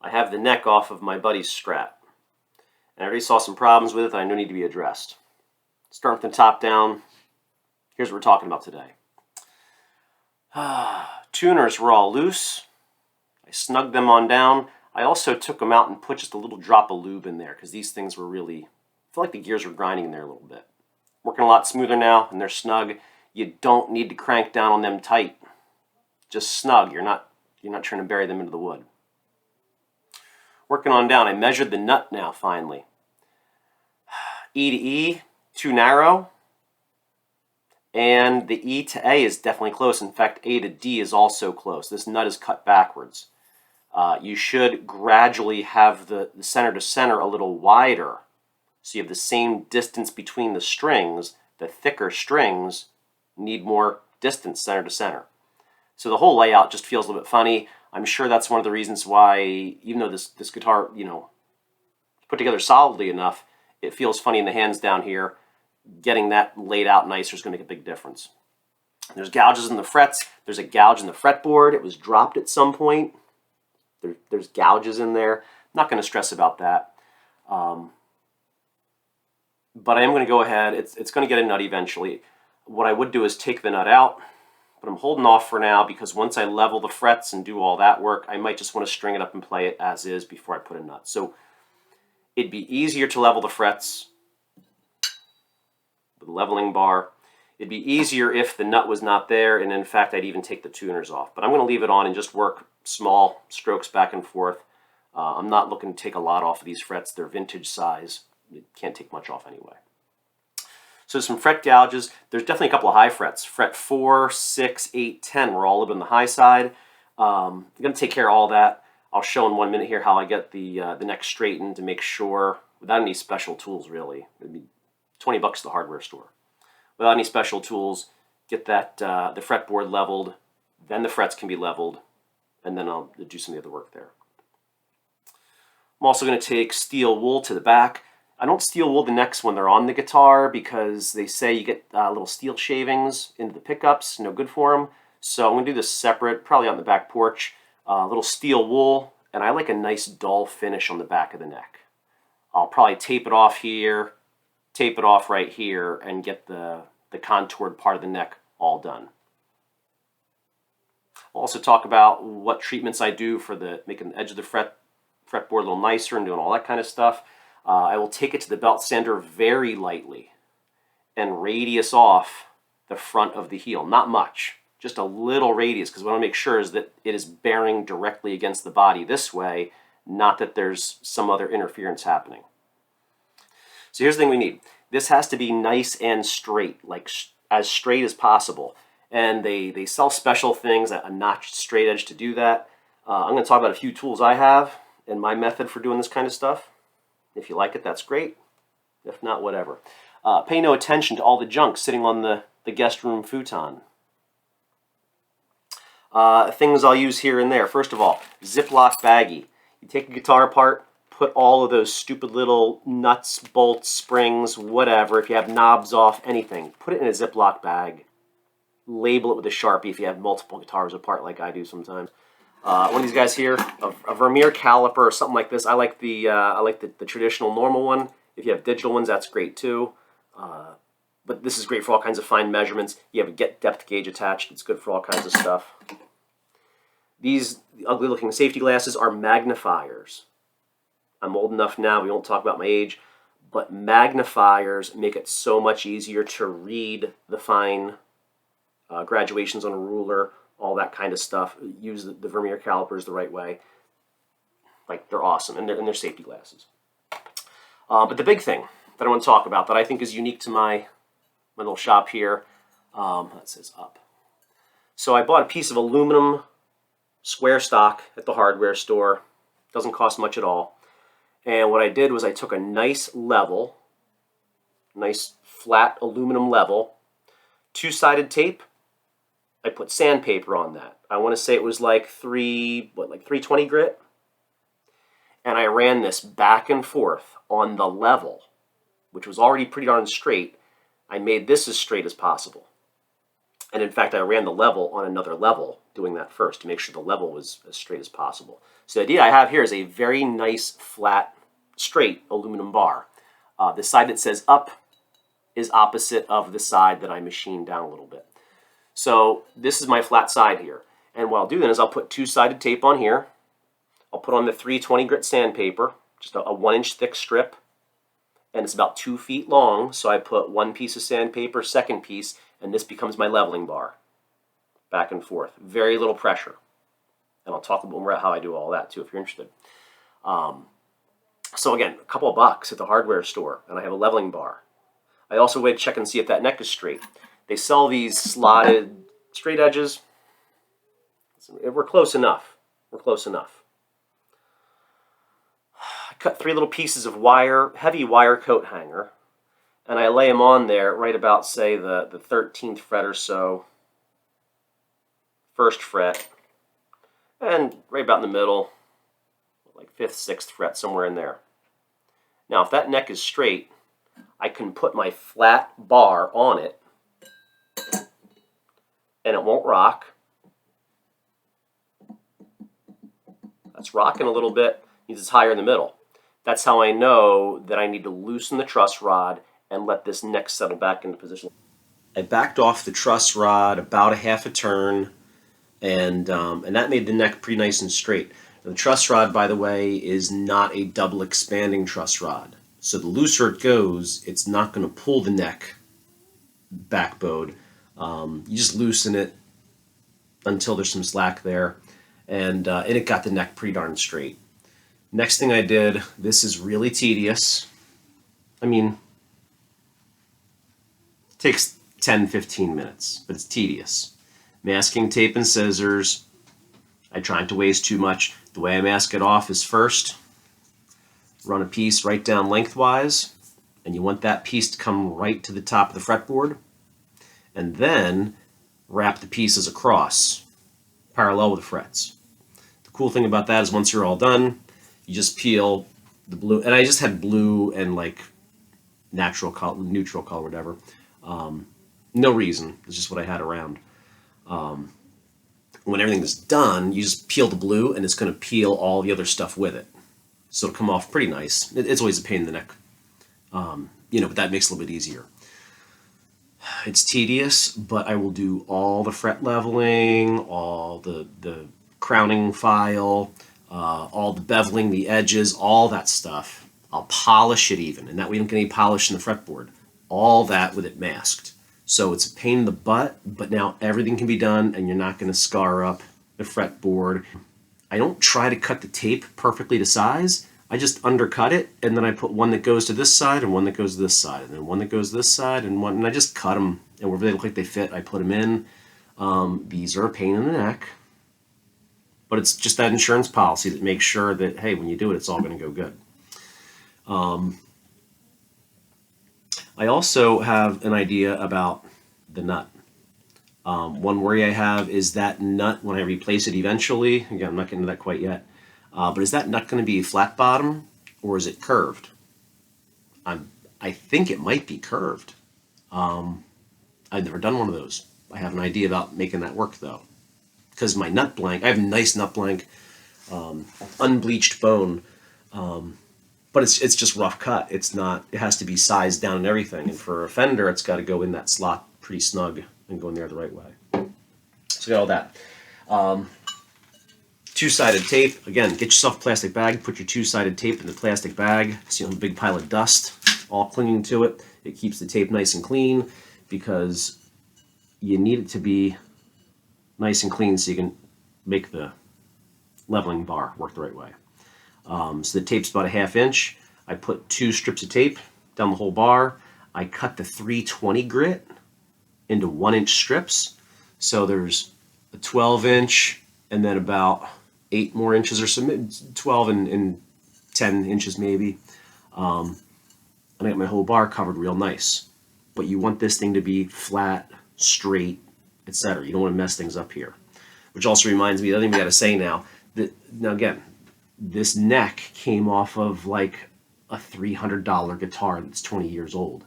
I have the neck off of my buddy's Strat. And I already saw some problems with it that I know need to be addressed. Starting from the top down, here's what we're talking about today. Tuners were all loose. I snugged them on down. I also took them out and put just a little drop of lube in there because these things were really, I feel like the gears were grinding in there a little bit. Working a lot smoother now and they're snug. You don't need to crank down on them tight. Just snug. You're not trying to bury them into the wood. Working on down. I measured the nut now finally. E to E, too narrow. And the E to A is definitely close. In fact, A to D is also close. This nut is cut backwards. You should gradually have the center to center a little wider. So you have the same distance between the strings. The thicker strings need more distance center to center. So the whole layout just feels a little bit funny. I'm sure that's one of the reasons why, even though this guitar, put together solidly enough, it feels funny in the hands down here. Getting that laid out nicer is going to make a big difference. There's gouges in the frets. There's a gouge in the fretboard. It was dropped at some point. There's gouges in there. I'm not going to stress about that. But I am going to go ahead. It's going to get a nut eventually. What I would do is take the nut out, but I'm holding off for now because once I level the frets and do all that work, I might just want to string it up and play it as is before I put a nut. So it'd be easier to level the frets with a leveling bar. It'd be easier if the nut was not there, and in fact, I'd even take the tuners off. But I'm going to leave it on and just work small strokes back and forth. I'm not looking to take a lot off of these frets. They're vintage size. You can't take much off anyway. So some fret gouges. There's definitely a couple of high frets. Fret 4, 6, 8, 10 were all up on the high side. I'm going to take care of all that. I'll show in 1 minute here how I get the neck straightened to make sure, without any special tools really. It'd be $20 at the hardware store. Without any special tools, get that the fretboard leveled, then the frets can be leveled, and then I'll do some of the other work there. I'm also going to take steel wool to the back. I don't steel wool the necks when they're on the guitar because they say you get little steel shavings into the pickups, no good for them. So I'm going to do this separate, probably on the back porch. Little steel wool, and I like a nice dull finish on the back of the neck. I'll probably tape it off here, tape it off right here, and get the contoured part of the neck all done. I'll also talk about what treatments I do for making the edge of the fretboard a little nicer and doing all that kind of stuff. I will take it to the belt sander very lightly and radius off the front of the heel. Not much, just a little radius, because what I want to make sure is that it is bearing directly against the body this way, not that there's some other interference happening. So here's the thing we need. This has to be nice and straight, like as straight as possible. And they sell special things, a notched straight edge to do that. I'm going to talk about a few tools I have and my method for doing this kind of stuff. If you like it, that's great. If not, whatever. Pay no attention to all the junk sitting on the guest room futon. Things I'll use here and there. First of all, Ziploc baggie. You take a guitar apart, put all of those stupid little nuts, bolts, springs, whatever. If you have knobs off, anything, put it in a Ziploc bag. Label it with a Sharpie if you have multiple guitars apart like I do sometimes. One of these guys here, a Vermeer caliper or something like this. I like the traditional normal one. If you have digital ones, that's great too. But this is great for all kinds of fine measurements. You have a depth gauge attached. It's good for all kinds of stuff. These ugly-looking safety glasses are magnifiers. I'm old enough now, we won't talk about my age, but magnifiers make it so much easier to read the fine graduations on a ruler, all that kind of stuff. Use the Vermeer calipers the right way. Like, they're awesome, and they're safety glasses. But the big thing that I want to talk about that I think is unique to my little shop here, that says up. So I bought a piece of aluminum square stock at the hardware store. Doesn't cost much at all. And what I did was I took a nice level, nice flat aluminum level, two-sided tape. I put sandpaper on that. I want to say it was like 320 grit. And I ran this back and forth on the level, which was already pretty darn straight. I made this as straight as possible. And in fact, I ran the level on another level doing that first to make sure the level was as straight as possible. So the idea I have here is a very nice, flat, straight aluminum bar. The side that says up is opposite of the side that I machined down a little bit. So this is my flat side here. And what I'll do then is I'll put two-sided tape on here. I'll put on the 320 grit sandpaper, just a 1-inch thick strip. And it's about 2 feet long, so I put one piece of sandpaper, second piece, and this becomes my leveling bar. Back and forth. Very little pressure. And I'll talk a little more about how I do all that too if you're interested. So again, a couple of bucks at the hardware store, and I have a leveling bar. I also wait to check and see if that neck is straight. They sell these slotted straight edges. We're close enough. We're close enough. I cut 3 little pieces of wire, heavy wire coat hanger, and I lay them on there right about, say, the 13th fret or so, 1st fret, and right about in the middle, like 5th, 6th fret, somewhere in there. Now, if that neck is straight, I can put my flat bar on it, and it won't rock. That's rocking a little bit, means it's higher in the middle. That's how I know that I need to loosen the truss rod and let this neck settle back into position. I backed off the truss rod about a half a turn, and that made the neck pretty nice and straight. Now, the truss rod, by the way, is not a double expanding truss rod. So the looser it goes, it's not going to pull the neck backbone. You just loosen it until there's some slack there, and it got the neck pretty darn straight. Next thing I did, this is really tedious. I mean, it takes 10-15 minutes, but it's tedious. Masking tape and scissors. I try not to waste too much. The way I mask it off is first, run a piece right down lengthwise, and you want that piece to come right to the top of the fretboard, and then wrap the pieces across, parallel with the frets. The cool thing about that is once you're all done, you just peel the blue, and I just had blue and like natural color, neutral color, whatever. No reason, it's just what I had around. When everything is done, you just peel the blue, and it's going to peel all the other stuff with it. So it'll come off pretty nice. It's always a pain in the neck, but that makes it a little bit easier. It's tedious, but I will do all the fret leveling, all the crowning file, all the beveling, the edges, all that stuff. I'll polish it even, and that way you don't get any polish in the fretboard. All that with it masked. So it's a pain in the butt, but now everything can be done, and you're not going to scar up the fretboard. I don't try to cut the tape perfectly to size. I just undercut it, and then I put one that goes to this side and one that goes to this side, and then one that goes to this side, and I just cut them, and wherever they look like they fit, I put them in. These are a pain in the neck, but it's just that insurance policy that makes sure that, hey, when you do it, it's all going to go good. I also have an idea about the nut. One worry I have is that nut, when I replace it eventually, again, I'm not getting to that quite yet, but is that nut going to be flat bottom or is it curved? I think it might be curved. I've never done one of those. I have an idea about making that work though. Because my nut blank, I have a nice nut blank, unbleached bone, but it's just rough cut. It's not, it has to be sized down and everything. And for a fender, it's got to go in that slot pretty snug and go in there the right way. So got all that. Two-sided tape. Again, get yourself a plastic bag. Put your two-sided tape in the plastic bag. So you don't have a big pile of dust all clinging to it. It keeps the tape nice and clean because you need it to be nice and clean so you can make the leveling bar work the right way. So the tape's about a 1/2 inch. I put 2 strips of tape down the whole bar. I cut the 320 grit into 1-inch strips. So there's a 12-inch and then about 8 more inches or so, 12 and 10 inches maybe. And I got my whole bar covered real nice. But you want this thing to be flat, straight, etc. You don't want to mess things up here. Which also reminds me, the other thing we got to say now, now again, this neck came off of like a $300 guitar that's 20 years old.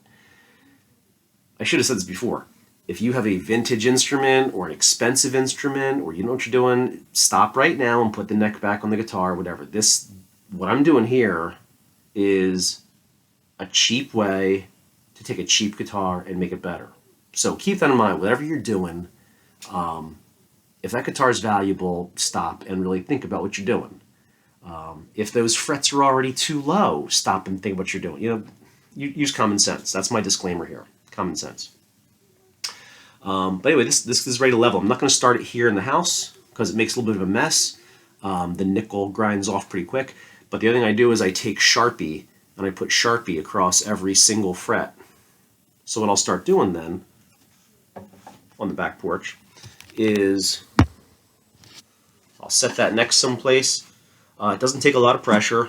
I should have said this before. If you have a vintage instrument or an expensive instrument, or you know what you're doing, stop right now and put the neck back on the guitar, whatever. What I'm doing here is a cheap way to take a cheap guitar and make it better. So keep that in mind, whatever you're doing. If that guitar is valuable, stop and really think about what you're doing. If those frets are already too low, stop and think what you're doing. Use common sense. That's my disclaimer here. Common sense. But anyway, this is ready to level. I'm not going to start it here in the house because it makes a little bit of a mess. The nickel grinds off pretty quick. But the other thing I do is I take Sharpie and I put Sharpie across every single fret. So what I'll start doing then on the back porch is I'll set that neck someplace. It doesn't take a lot of pressure,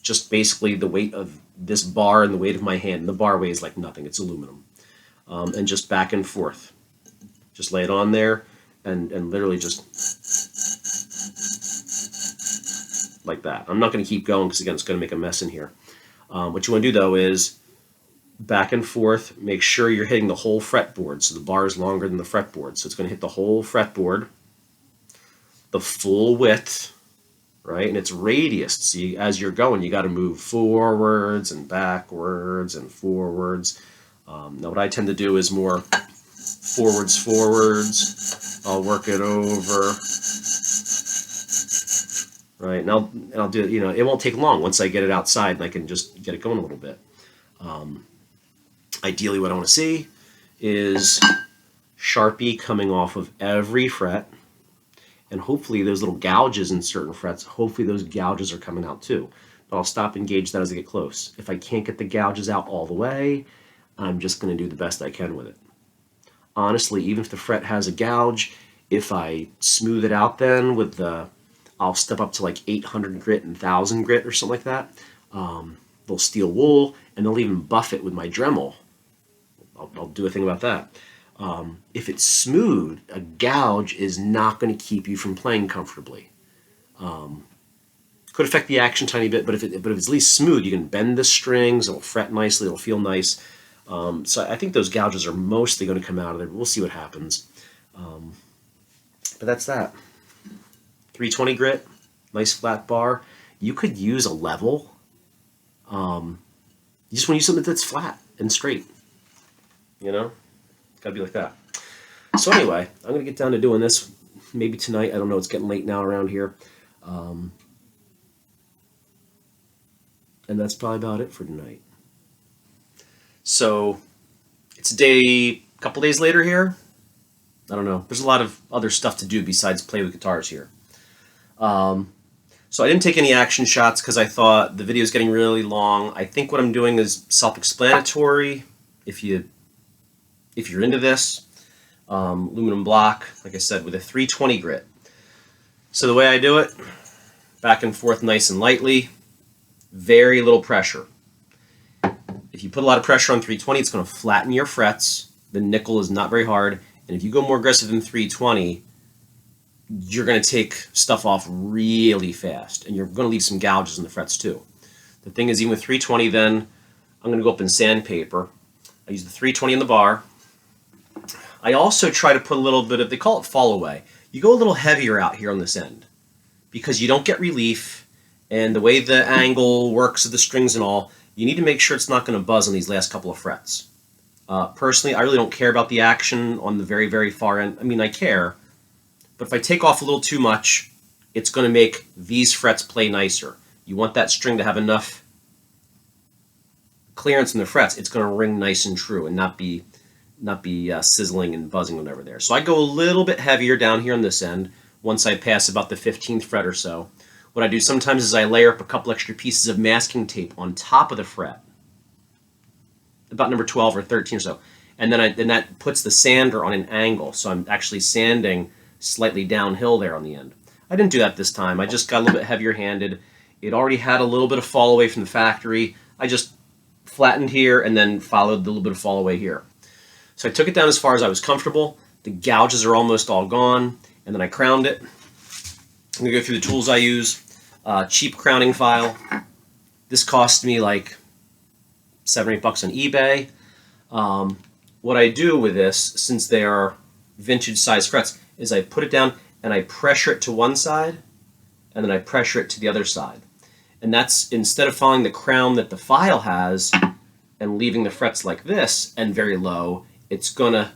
just basically the weight of this bar and the weight of my hand. And the bar weighs like nothing, it's aluminum. And just back and forth. Just lay it on there and literally just like that. I'm not going to keep going because again it's going to make a mess in here. What you want to do though is back and forth, make sure you're hitting the whole fretboard. So the bar is longer than the fretboard. So it's going to hit the whole fretboard, the full width, right? And it's radius. So as you're going, you got to move forwards and backwards and forwards. Now what I tend to do is more forwards. I'll work it over. Right, and I'll do it, it won't take long once I get it outside and I can just get it going a little bit. Ideally what I want to see is Sharpie coming off of every fret, and hopefully those little gouges in certain frets, hopefully those gouges are coming out too. But I'll stop and gauge that as I get close. If I can't get the gouges out all the way, I'm just going to do the best I can with it. Honestly, even if the fret has a gouge, if I smooth it out then with I'll step up to like 800 grit and 1000 grit or something like that. They'll steel wool, and they'll even buff it with my Dremel. I'll do a thing about that. If it's smooth, a gouge is not going to keep you from playing comfortably. Could affect the action a tiny bit, but if it's at least smooth, you can bend the strings, it'll fret nicely, it'll feel nice. So I think those gouges are mostly going to come out of there, but we'll see what happens. But that's that. 320 grit, nice flat bar. You could use a level. You just want to use something that's flat and straight. It's got to be like that. So anyway, I'm going to get down to doing this maybe tonight. I don't know, it's getting late now around here. And that's probably about it for tonight. So it's a couple days later here. I don't know. There's a lot of other stuff to do besides play with guitars here. So I didn't take any action shots because I thought the video is getting really long. I think what I'm doing is self-explanatory. If you're into this, aluminum block, like I said, with a 320 grit. So the way I do it, back and forth nice and lightly, very little pressure. If you put a lot of pressure on 320, it's going to flatten your frets. The nickel is not very hard. And if you go more aggressive than 320, you're going to take stuff off really fast. And you're going to leave some gouges in the frets too. The thing is, even with 320 then, I'm going to go up in sandpaper. I use the 320 in the bar. I also try to put a little bit of, they call it fall away. You go a little heavier out here on this end because you don't get relief, and the way the angle works of the strings and all, you need to make sure it's not going to buzz on these last couple of frets. Personally, I really don't care about the action on the very, very far end. I mean, I care, but if I take off a little too much, it's going to make these frets play nicer. You want that string to have enough clearance in the frets. It's going to ring nice and true and not be sizzling and buzzing whenever there. So I go a little bit heavier down here on this end once I pass about the 15th fret or so. What I do sometimes is I layer up a couple extra pieces of masking tape on top of the fret, about number 12 or 13 or so, and then that puts the sander on an angle, so I'm actually sanding slightly downhill there on the end. I didn't do that this time. I just got a little bit heavier handed. It already had a little bit of fall away from the factory. I just flattened here and then followed the little bit of fall away here. So I took it down as far as I was comfortable. The gouges are almost all gone, and then I crowned it. I'm going to go through the tools I use. Cheap crowning file. This cost me like $7 or $8 on eBay. what I do with this, since they are vintage size frets, is I put it down and I pressure it to one side and then I pressure it to the other side. And that's, instead of following the crown that the file has and leaving the frets like this and very low, it's gonna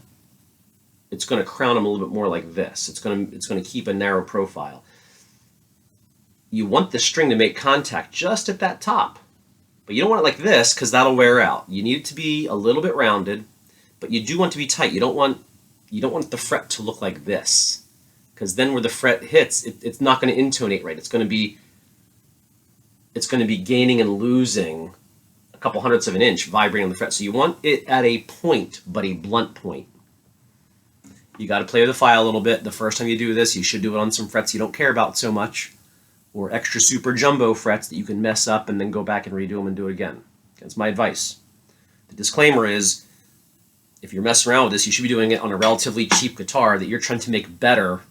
crown them a little bit more like this. It's gonna keep a narrow profile. You want the string to make contact just at that top, but you don't want it like this because that'll wear out. You need it to be a little bit rounded, but you do want to be tight. You don't want the fret to look like this, because then where the fret hits, it's not going to intonate right. It's going to be gaining and losing a couple hundredths of an inch vibrating on the fret. So you want it at a point, but a blunt point. You got to play with the file a little bit. The first time you do this, you should do it on some frets you don't care about so much, or extra super jumbo frets that you can mess up and then go back and redo them and do it again. That's my advice. The disclaimer is, if you're messing around with this, you should be doing it on a relatively cheap guitar that you're trying to make better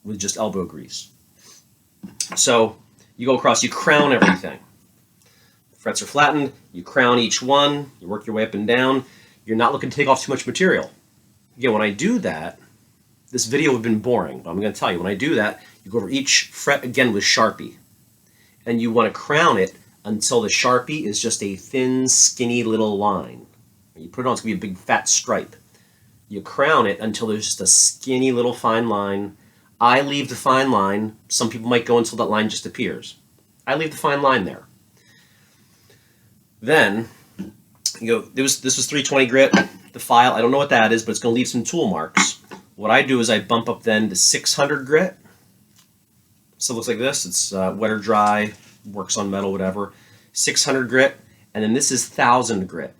with just elbow grease. So you go across, you crown everything. The frets are flattened, you crown each one, you work your way up and down. You're not looking to take off too much material. Again, when I do that, this video would have been boring, but I'm going to tell you, when I do that, you go over each fret again with Sharpie. And you want to crown it until the Sharpie is just a thin, skinny little line. When you put it on, it's going to be a big fat stripe. You crown it until there's just a skinny little fine line. I leave the fine line. Some people might go until that line just appears. I leave the fine line there. Then, you go, this was 320 grit. The file, I don't know what that is, but it's going to leave some tool marks. What I do is I bump up then to 600 grit. So it looks like this. It's wet or dry, works on metal, whatever. 600 grit, and then this is 1000 grit.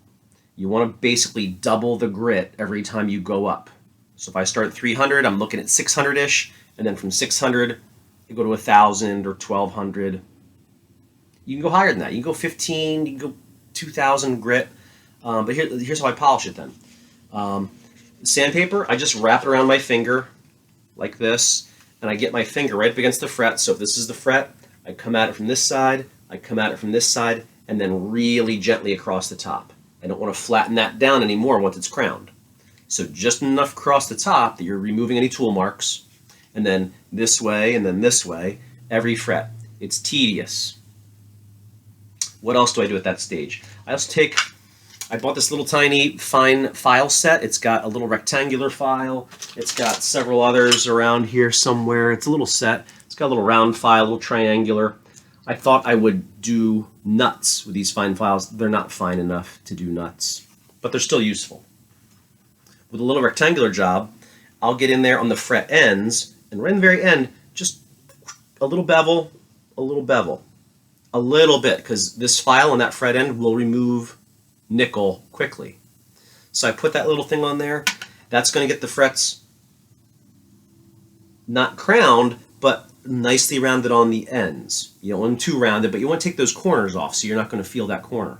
You want to basically double the grit every time you go up. So if I start at 300, I'm looking at 600-ish, and then from 600, you go to 1000 or 1200. You can go higher than that. You can go 15, you can go 2000 grit. But here's how I polish it then. Sandpaper, I just wrap it around my finger like this, and I get my finger right up against the fret. So if this is the fret, I come at it from this side, I come at it from this side, and then really gently across the top. I don't want to flatten that down anymore once it's crowned. So just enough across the top that you're removing any tool marks, and then this way, and then this way, every fret. It's tedious. What else do I do at that stage? I bought this little tiny fine file set. It's got a little rectangular file. It's got several others around here somewhere. It's a little set. It's got a little round file, a little triangular. I thought I would do nuts with these fine files. They're not fine enough to do nuts, but they're still useful. With a little rectangular job, I'll get in there on the fret ends, and right in the very end, just a little bevel, a little bevel. A little bit, because this file on that fret end will remove nickel quickly. So I put that little thing on there. That's going to get the frets not crowned, but nicely rounded on the ends. You don't want them too rounded, but you want to take those corners off so you're not going to feel that corner.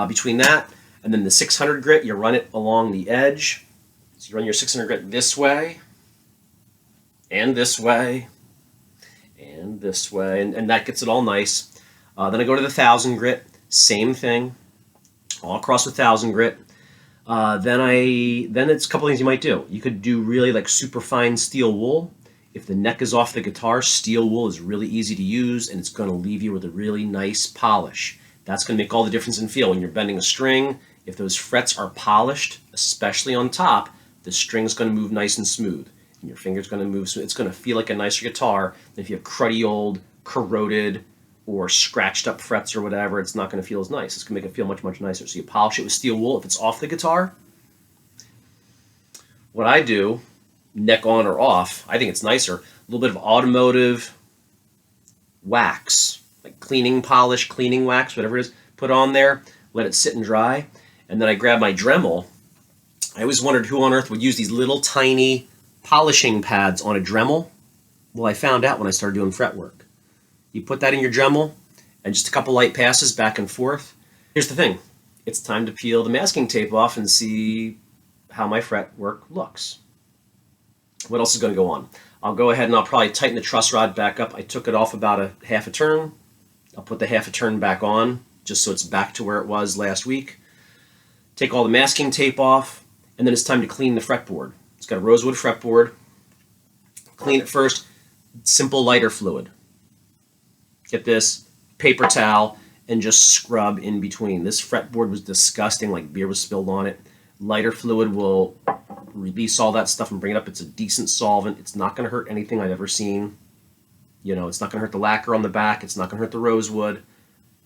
Between that and then the 600 grit, you run it along the edge. So you run your 600 grit this way, and this way, and this way, and that gets it all nice. Then I go to the 1000 grit, same thing, all across with 1000 grit. Then it's a couple things you might do. You could do really like super fine steel wool. If the neck is off the guitar, steel wool is really easy to use, and it's going to leave you with a really nice polish. That's going to make all the difference in feel. When you're bending a string, if those frets are polished, especially on top, the string's going to move nice and smooth, and your finger's going to move smooth. It's going to feel like a nicer guitar than if you have cruddy old, corroded, or scratched up frets or whatever. It's not going to feel as nice. It's going to make it feel much, much nicer. So you polish it with steel wool if it's off the guitar. What I do, neck on or off, I think it's nicer, a little bit of automotive wax, like cleaning polish, cleaning wax, whatever it is, put on there, let it sit and dry, and then I grab my Dremel. I always wondered who on earth would use these little tiny polishing pads on a Dremel. Well, I found out when I started doing fret work. You put that in your Dremel, and just a couple light passes back and forth. Here's the thing. It's time to peel the masking tape off and see how my fret work looks. What else is going to go on? I'll go ahead and I'll probably tighten the truss rod back up. I took it off about a half a turn. I'll put the half a turn back on, just so it's back to where it was last week. Take all the masking tape off, and then it's time to clean the fretboard. It's got a rosewood fretboard. Clean it first. Simple lighter fluid. Get this, paper towel, and just scrub in between. This fretboard was disgusting, like beer was spilled on it. Lighter fluid will release all that stuff and bring it up. It's a decent solvent. It's not going to hurt anything I've ever seen. You know, it's not going to hurt the lacquer on the back. It's not going to hurt the rosewood.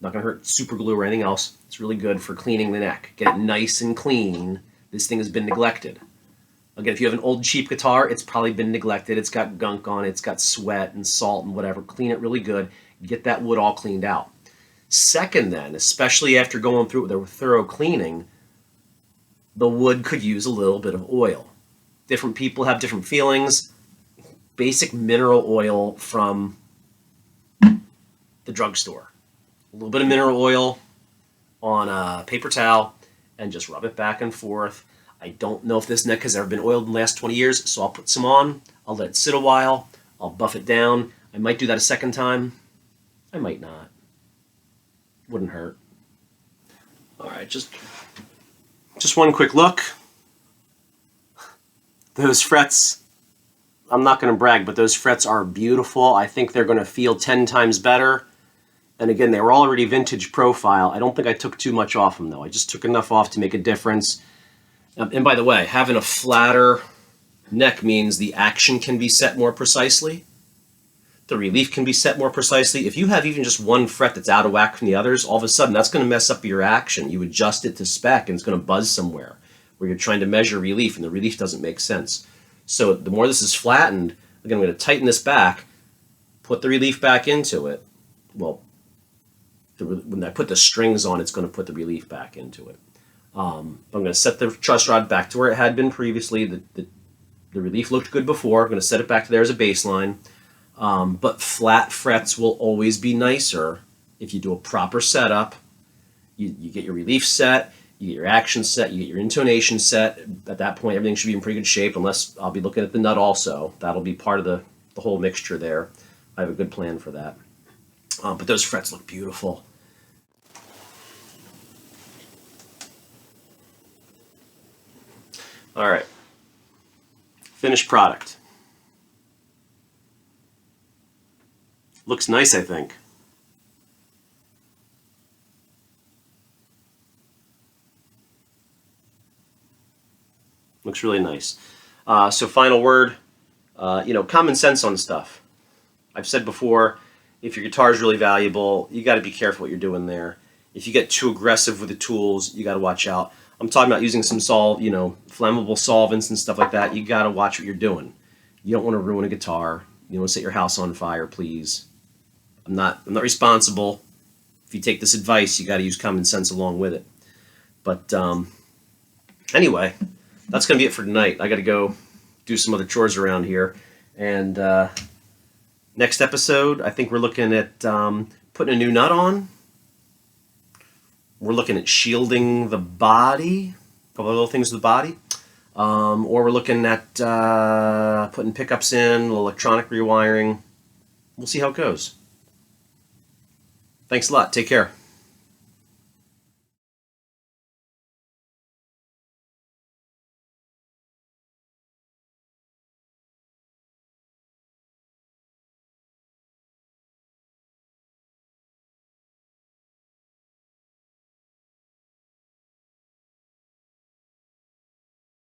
Not going to hurt super glue or anything else. It's really good for cleaning the neck. Get it nice and clean. This thing has been neglected. Again, if you have an old cheap guitar, it's probably been neglected. It's got gunk on it. It's got sweat and salt and whatever. Clean it really good. Get that wood all cleaned out. Second then, especially after going through it with a thorough cleaning, the wood could use a little bit of oil. Different people have different feelings. Basic mineral oil from the drugstore. A little bit of mineral oil on a paper towel and just rub it back and forth. I don't know if this neck has ever been oiled in the last 20 years, so I'll put some on. I'll let it sit a while. I'll buff it down. I might do that a second time. I might not. Wouldn't hurt. All right, just one quick look. Those frets, I'm not going to brag, but those frets are beautiful. I think they're going to feel 10 times better. And again, they were already vintage profile. I don't think I took too much off them, though. I just took enough off to make a difference. And by the way, having a flatter neck means the action can be set more precisely. The relief can be set more precisely. If you have even just one fret that's out of whack from the others, all of a sudden that's going to mess up your action. You adjust it to spec and it's going to buzz somewhere where you're trying to measure relief and the relief doesn't make sense. So the more this is flattened, again, I'm going to tighten this back, put the relief back into it. Well, when I put the strings on, it's going to put the relief back into it. I'm going to set the truss rod back to where it had been previously. The relief looked good before. I'm going to set it back to there as a baseline. But flat frets will always be nicer if you do a proper setup. You get your relief set, you get your action set, you get your intonation set. At that point, everything should be in pretty good shape, unless I'll be looking at the nut also. That'll be part of the whole mixture there. I have a good plan for that. But those frets look beautiful. All right, finished product. Looks nice, I think. Looks really nice. So final word, common sense on stuff. I've said before, if your guitar is really valuable, you got to be careful what you're doing there. If you get too aggressive with the tools, you got to watch out. I'm talking about using some flammable solvents and stuff like that. You got to watch what you're doing. You don't want to ruin a guitar. You don't want to set your house on fire, please. I'm not responsible. If you take this advice, you got to use common sense along with it. But anyway, that's going to be it for tonight. I got to go do some other chores around here. And next episode, I think we're looking at putting a new nut on. We're looking at shielding the body, a couple of little things with the body. Or we're looking at putting pickups in, a little electronic rewiring. We'll see how it goes. Thanks a lot. Take care.